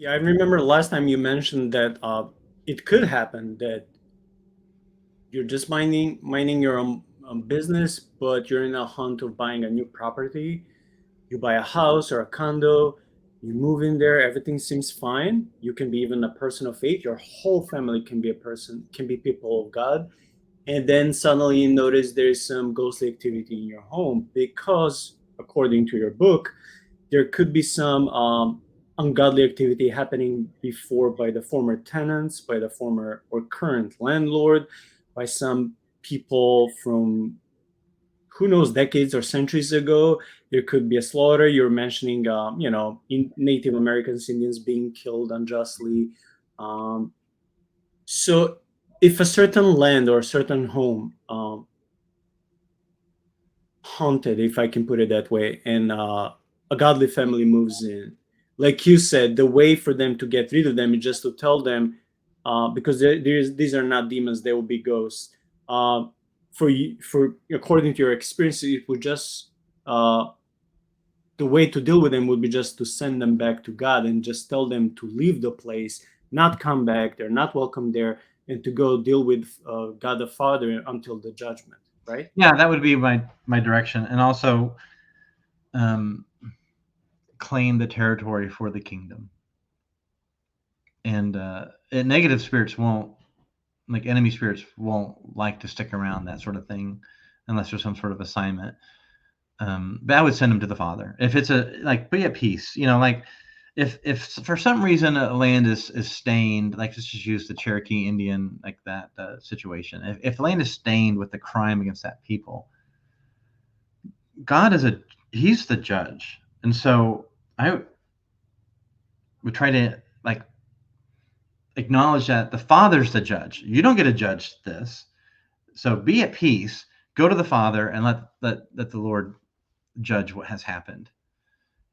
Yeah, I remember last time you mentioned that it could happen that you're just minding your own business, but you're in a hunt of buying a new property. You buy a house or a condo, you move in there, everything seems fine. You can be even a person of faith. Your whole family can be a person, can be people of God. And then suddenly you notice there's some ghostly activity in your home because, according to your book, there could be some ungodly activity happening before by the former tenants, by the former or current landlord, by some people from who knows decades or centuries ago. There could be a slaughter. You're mentioning in Native Americans, Indians being killed unjustly. Um, so if a certain land or a certain home haunted, if I can put it that way, and a godly family moves in, like you said, the way for them to get rid of them is just to tell them, because these are not demons; they will be ghosts. Uh, for you, for according to your experience, it would just uh, the way to deal with them would be just to send them back to God and just tell them to leave the place, not come back. They're not welcome there, and to go deal with God the Father until the judgment. Right? Yeah, that would be my direction, and also um, claim the territory for the kingdom. And negative spirits won't, like enemy spirits won't like to stick around that sort of thing unless there's some sort of assignment. But I would send them to the Father if it's a like be at peace. Like if for some reason a land is stained, like let's just use the Cherokee Indian like that situation. If the land is stained with the crime against that people, God is He's the judge, and so I would try to like acknowledge that the Father's the judge. You don't get to judge this, so be at peace. Go to the Father and let the Lord judge what has happened.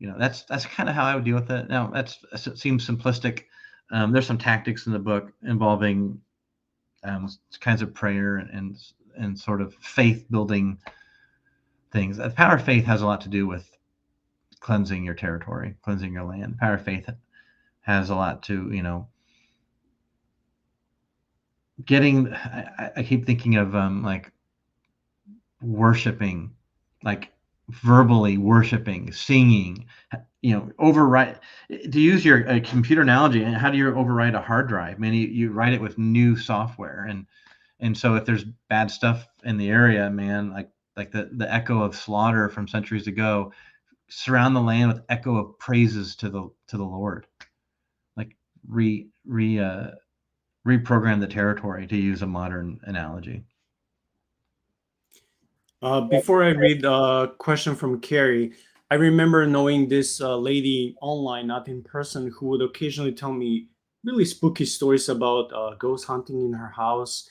That's kind of how I would deal with it. Now it seems simplistic. There's some tactics in the book involving kinds of prayer and sort of faith building things. The power of faith has a lot to do with cleansing your territory, cleansing your land. The power of faith has a lot to getting. I keep thinking of like worshiping, like verbally worshiping, singing, overwrite. To use your computer analogy, how do you overwrite a hard drive? I mean, you write it with new software, and so if there's bad stuff in the area, man, like the echo of slaughter from centuries ago, surround the land with echo of praises to the Lord, like reprogram the territory, to use a modern analogy. Before I read a question from Carrie, I remember knowing this lady online, not in person, who would occasionally tell me really spooky stories about ghost hunting in her house.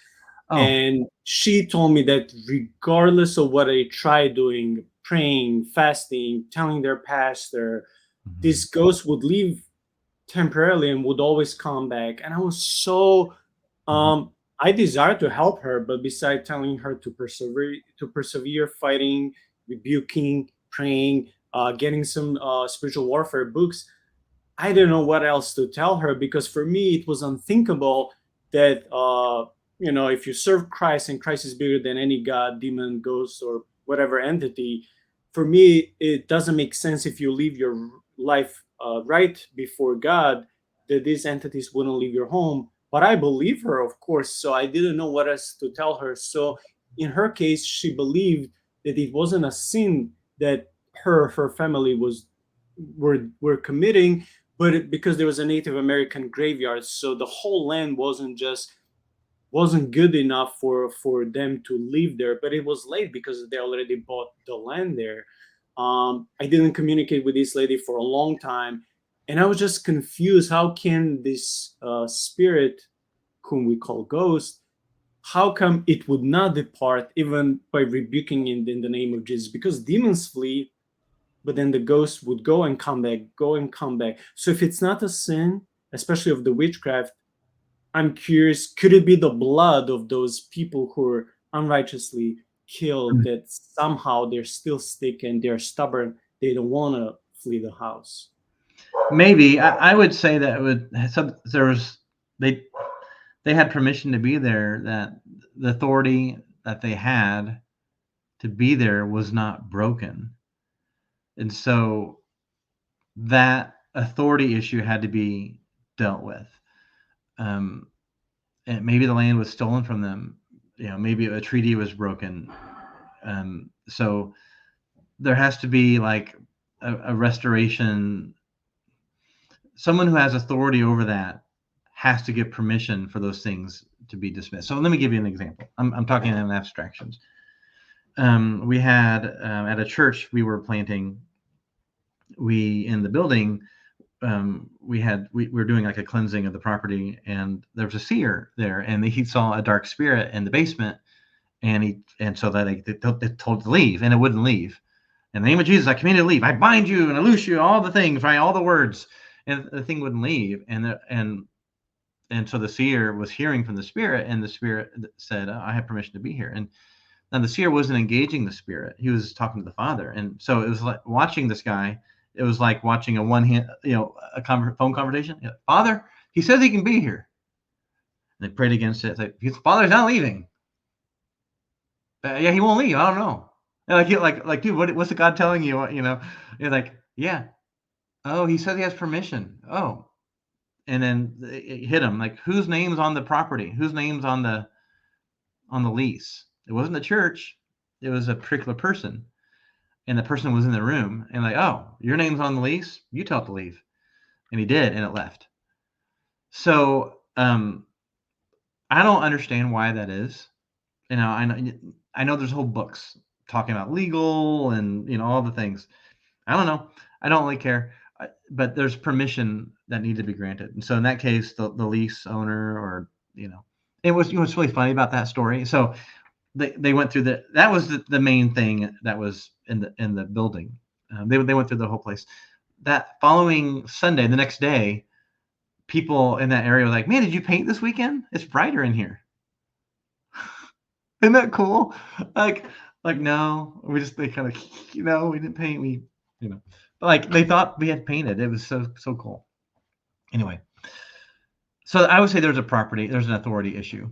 Oh, And she told me that regardless of what I try doing, praying, fasting, telling their pastor, mhm. this ghost would leave temporarily and would always come back. And I was so Mhm. I desire to help her, but besides telling her to persevere, fighting, rebuking, praying, getting some spiritual warfare books, I didn't know what else to tell her, because for me it was unthinkable that if you serve Christ and Christ is bigger than any god, demon, ghost, or whatever entity. For me, it doesn't make sense if you live your life right before God, that these entities wouldn't leave your home. But I believe her, of course, so I didn't know what else to tell her. So in her case, she believed that it wasn't a sin that her family were committing, but because there was a Native American graveyard, so the whole land wasn't good enough for them to live there. But it was late because they already bought the land there. I didn't communicate with this lady for a long time, and I was just confused. How can this spirit, whom we call ghost, how come it would not depart even by rebuking in the name of Jesus? Because demons flee, but then the ghost would go and come back, go and come back. So if it's not a sin, especially of the witchcraft, I'm curious, could it be the blood of those people who are unrighteously killed that somehow they're still stick and they're stubborn, they don't want to flee the house? maybe I would say that it would there was they they had permission to be there, that the authority that they had to be there was not broken. And so that authority issue had to be dealt with. Um, and maybe the land was stolen from them. Maybe a treaty was broken. So there has to be like a restoration. Someone who has authority over that has to give permission for those things to be dismissed. So let me give you an example. I'm talking in abstractions. We had at a church we were planting. We in the building we were doing like a cleansing of the property, and there was a seer there, and he saw a dark spirit in the basement, and so that they told to leave, and it wouldn't leave. In the name of Jesus, I command you to leave. I bind you and I loose you. All the things, right? All the words, and the thing wouldn't leave. And so the seer was hearing from the spirit, and the spirit said, "I have permission to be here." And the seer wasn't engaging the spirit; he was talking to the Father. And so it was like watching this guy. It was like watching a phone conversation. Father, he says he can be here. And they prayed against it. It's like, his Father's not leaving. Yeah, he won't leave. I don't know. And like, dude, what's the God telling you? You're like, yeah. Oh, he says he has permission. Oh, and then it hit him like, whose name's on the property? Whose name's on the lease? It wasn't the church. It was a particular person, and the person was in the room. And like, oh, your name's on the lease. You tell it to leave, and he did, and it left. So I don't understand why that is. I know there's whole books talking about legal and all the things. I don't know. I don't really care. But there's permission that needs to be granted. And so in that case, the lease owner, or it was what's really funny about that story. So they went through that was the main thing that was in the building. They went through the whole place. That following Sunday, the next day, people in that area were like, "Man, did you paint this weekend? It's brighter in here." Isn't that cool? Like no, they kind of we didn't paint. But like they thought we had painted. It was so cool. Anyway, so I would say there's an authority issue.